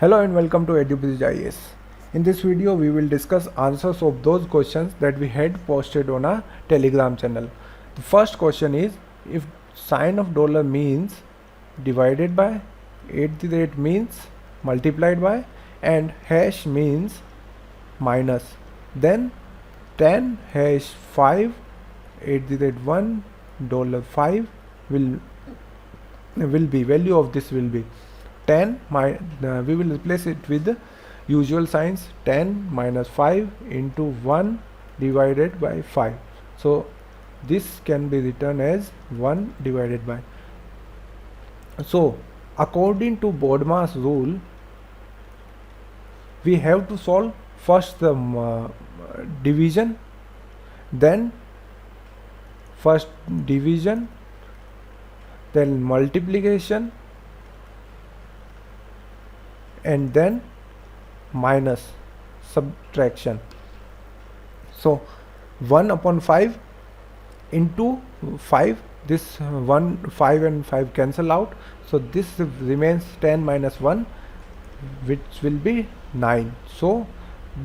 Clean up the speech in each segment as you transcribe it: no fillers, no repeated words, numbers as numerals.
Hello and welcome to EduBridge IAS. In this video, we will discuss answers of those questions that we had posted on our Telegram channel. The first question is, if sign of dollar means divided by, @ means multiplied by, and hash means minus, then 10 hash 5 @ 1 $5 will be, value of this will be 10 we will replace it with the usual signs. 10 minus 5 into 1 divided by 5. So this can be written as 1 divided by. So according to BODMAS rule, we have to solve first the division, then first division, then multiplication, and then minus subtraction. So 1 upon 5 into 5, this 1, 5 and 5 cancel out, so this remains 10 minus 1, which will be 9. So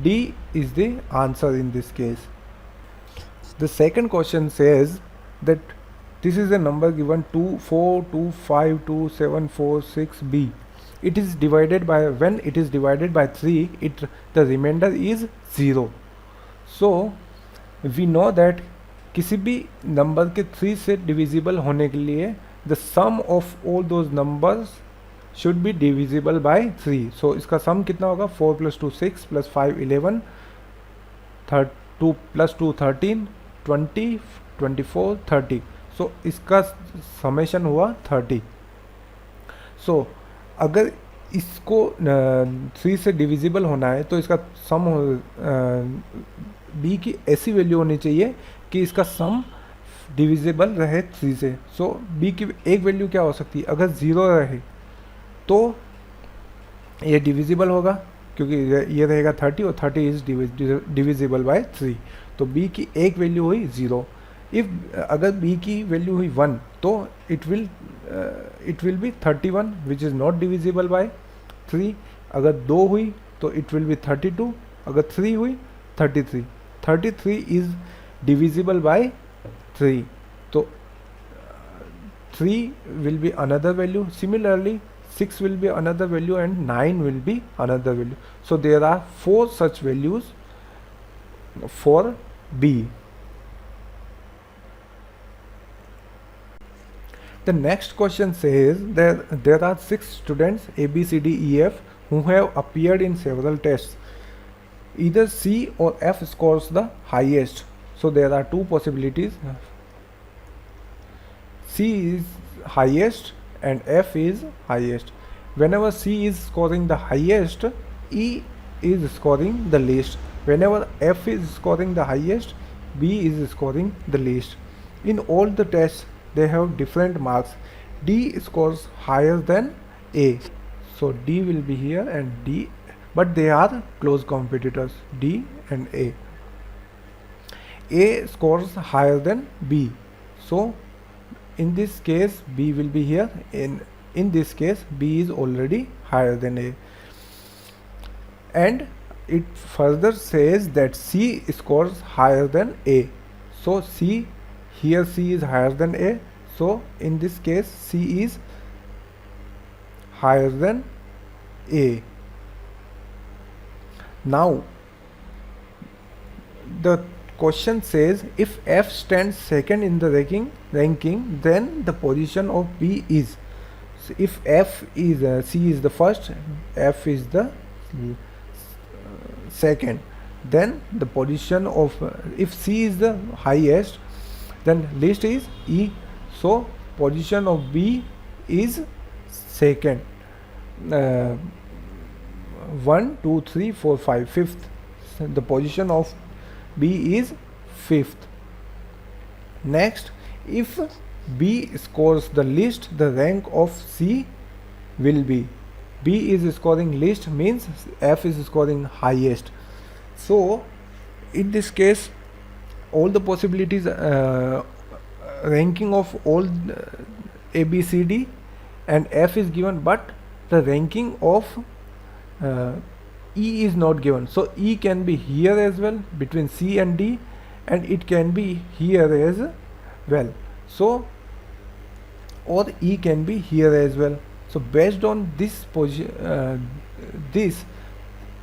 D is the answer in this case. The second question says that this is a number given 2, 4, 2, 5, 2, 7, 4, 6, B. It is divided by, when it is divided by 3, the remainder is 0. So we know that किसी भी number के 3 से divisible होने के लिए the sum of all those numbers should be divisible by 3. So इसका सम कितना होगा? 4 + 2 6 + 5 11, 2 + 2 13, 20 24 30. So इसका समेशन हुआ 30. So अगर इसको 3 से डिविजिबल होना है तो इसका सम b की ऐसी वैल्यू होनी चाहिए कि इसका सम डिविजिबल रहे 3 से. सो b की एक वैल्यू क्या हो सकती है? अगर 0 रहे तो ये डिविजिबल होगा, क्योंकि ये रहेगा 30 और 30 इज डिविजिबल बाय 3. तो b की एक वैल्यू हुई 0. अगर b की वैल्यू हुई 1 तो it will be 31 which is not divisible by 3. अगर 2 हुई तो इट विल बी 32. अगर 3 हुई 33. 33 इज डिविजिबल बाय 3. तो 3 will be another value. Similarly 6 will be another value and 9 will be another value. So there are 4 such values for B. The next question says that there are 6 students A, B, C, D, E, F who have appeared in several tests. Either C or F scores the highest. So there are two possibilities. C is highest and F is highest. Whenever C is scoring the highest, E is scoring the least. Whenever F is scoring the highest, B is scoring the least. In all the tests, they have different marks. D scores higher than A. So D will be here and D, but they are close competitors, D and A. A scores higher than B. So in this case, B will be here. In this case, B is already higher than A. And it further says that C scores higher than A. So here C is higher than A. So in this case, C is higher than A. Now the question says, if F stands second in the ranking, then the position of B is. So if F is C is the first, F is the second, then the position of if C is the highest, then least is E. So position of B is second. 1 2 3 4 5 fifth. So the position of B is fifth. Next, if B scores the least, the rank of C will be. B is scoring least means F is scoring highest. So in this case, all the possibilities, ranking of all A, B, C, D and F is given, but the ranking of E is not given, so E can be here as well between C and D, and it can be here as well. So or E can be here as well. So based on this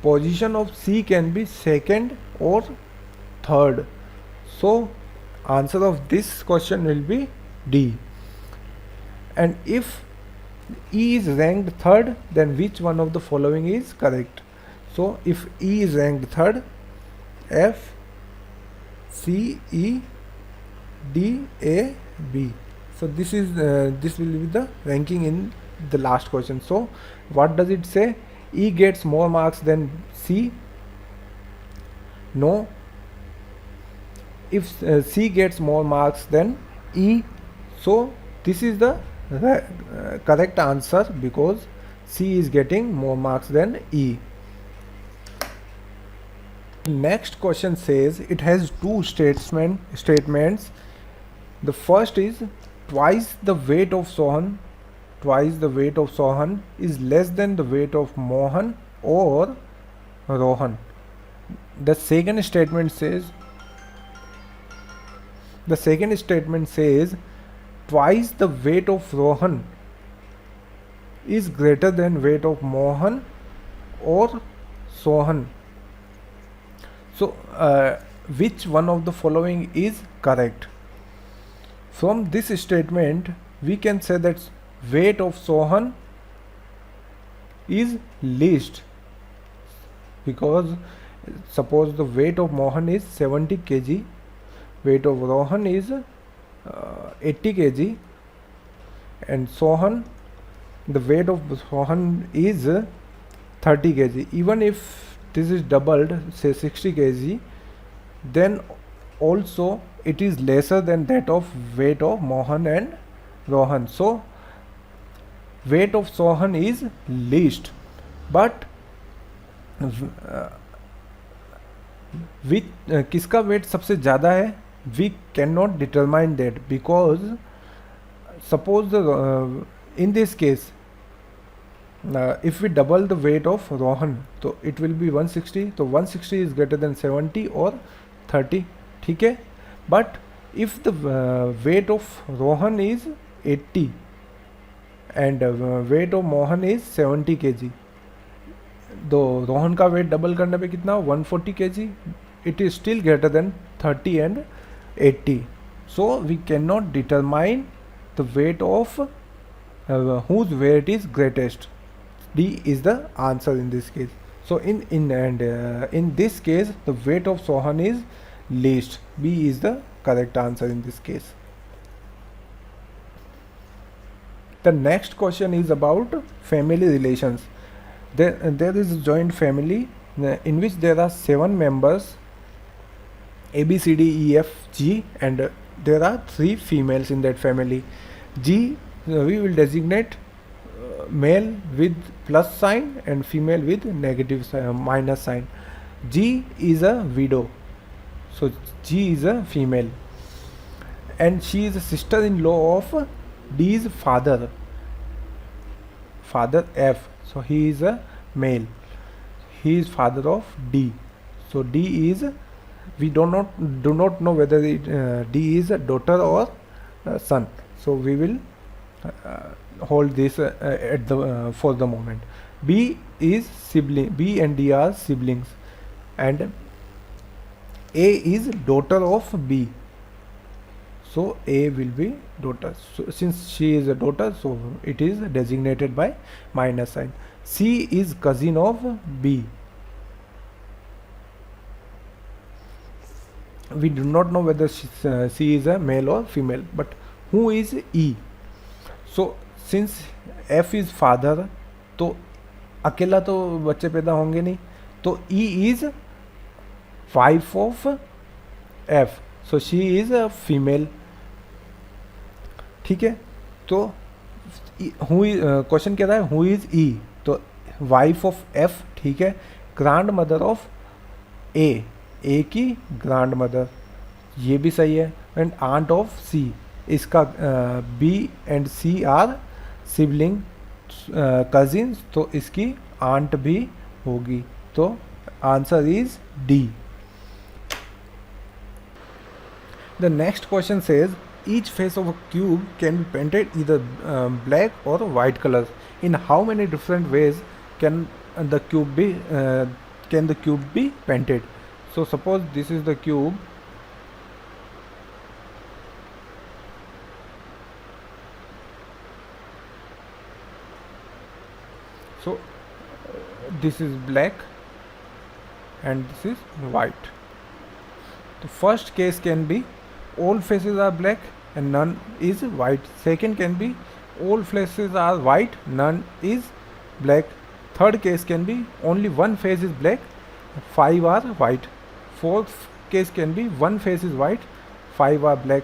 position of C can be second or third. So answer of this question will be D. And if E is ranked third, then which one of the following is correct? So if E is ranked third, F, C, E, D, A, B. So this will be the ranking in the last question. So what does it say? E gets more marks than C? No. If C gets more marks than E, so this is the correct answer, because C is getting more marks than E. Next question says it has two statements. The first is twice the weight of Sohan is less than the weight of Mohan or Rohan. The second statement says twice the weight of Rohan is greater than weight of Mohan or Sohan. So which one of the following is correct? From this statement we can say that weight of Sohan is least, because suppose the weight of Mohan is 70 kg, weight of Rohan is 80 kg, and Sohan, the weight of Sohan is 30 kg. Even if this is doubled, say 60 kg, then also it is lesser than that of weight of Mohan and Rohan. So weight of Sohan is least, but किसका weight सबसे ज़्यादा है? We cannot determine that, because suppose in this case if we double the weight of Rohan, so it will be 160. So 160 is greater than 70 or 30. ठीक है? But if the weight of Rohan is 80 and weight of Mohan is 70 kg, तो रोहन का wait double करने पे कितना 140 kg, it is still greater than 30 and 80. So we cannot determine the weight of whose weight is greatest. D is the answer in this case. So in this case the weight of Sohan is least. B is the correct answer in this case. The next question is about family relations. There is a joint family in which there are 7 members, A, B, C, D, E, F, G, and there are 3 females in that family. G we will designate male with plus sign and female with negative minus sign. G is a widow, so G is a female, and she is a sister-in-law of D's father F. So he is a male, he is father of D. So D is, we do not know whether D is a daughter or son. So we will hold this at the for the moment. B is sibling. B and D are siblings, and A is daughter of B. So A will be daughter. So since she is a daughter, so it is designated by minus sign. C is cousin of B. We do not know whether C is a male or female, but who is E? So since F is father, तो अकेला तो बच्चे पैदा होंगे नहीं, तो E is wife of F. So she is a female. ठीक है? तो क्वेश्चन कह रहा है हु इज ई, तो वाइफ ऑफ एफ. ठीक है? ग्रैंड मदर ऑफ ए की ग्रैंड मदर, ये भी सही है. एंड आंट ऑफ सी, इसका B and C are sibling cousins, तो इसकी आंट भी होगी, तो answer is D. The next question says each face of a cube can be painted either black or white colors. In how many different ways can the cube be painted? So suppose this is the cube. So this is black and this is white. The first case can be all faces are black and none is white. Second can be all faces are white, none is black. Third case can be only one face is black, 5 are white. Fourth case can be one face is white, 5 are black.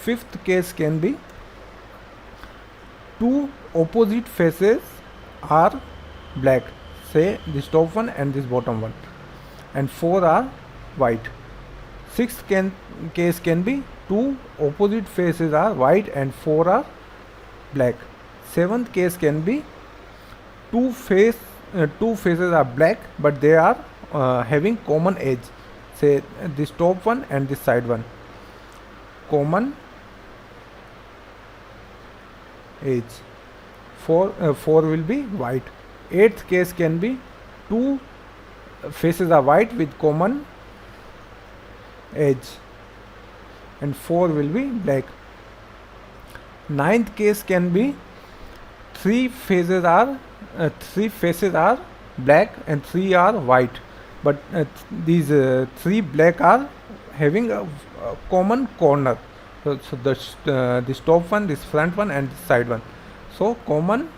Fifth case can be two opposite faces are black, say this top one and this bottom one, and 4 are white. Sixth case can be two opposite faces are white and 4 are black. Seventh case can be two faces are black but they are having common edge, say this top one and this side one, common edge. 4 will be white. Eighth case can be two faces are white with common edge and 4 will be black. Ninth case can be three faces are black and 3 are white, but these 3 black are having a common corner. So this top one, this front one and this side one, so common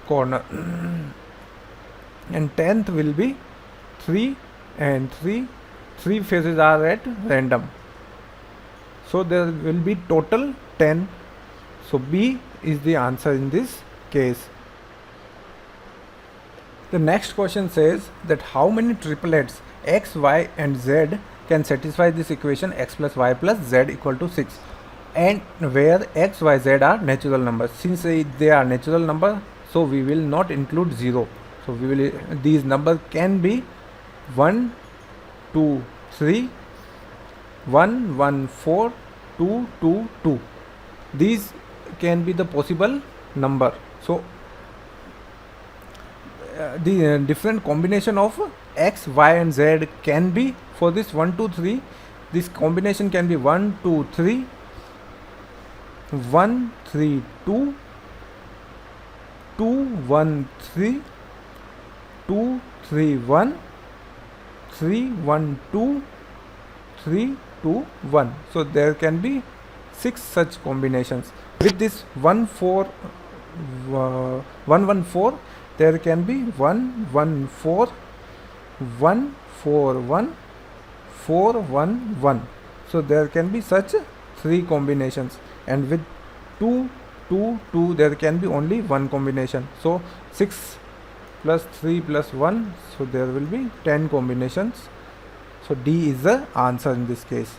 corner. And 10th will be 3 and 3 faces are at random, so there will be total 10. So B is the answer in this case. The next question says that how many triplets x, y and z can satisfy this equation x plus y plus z equal to 6, and where x, y, z are natural numbers. Since they are natural number, so we will not include 0. So these numbers can be 1, 2, 3, 1, 1, 4, 2, 2, 2. These can be the possible number. So the different combination of x, y and z can be, for this 1, 2, 3, this combination can be 1, 2, 3, 1, 3, 2, 2, 1, 3, 2, 3, 1, 3, 1, 2, 3, 2, 1. So there can be 6 such combinations. With this 1, 4, 1, 1, 4, there can be 1, 1, 4, 1, 4, 1, 4, 1, 1. So there can be such 3 combinations, and with 2, 2, 2, there can be only one combination. So 6 plus 3 plus 1, so there will be 10 combinations. So D is the answer in this case.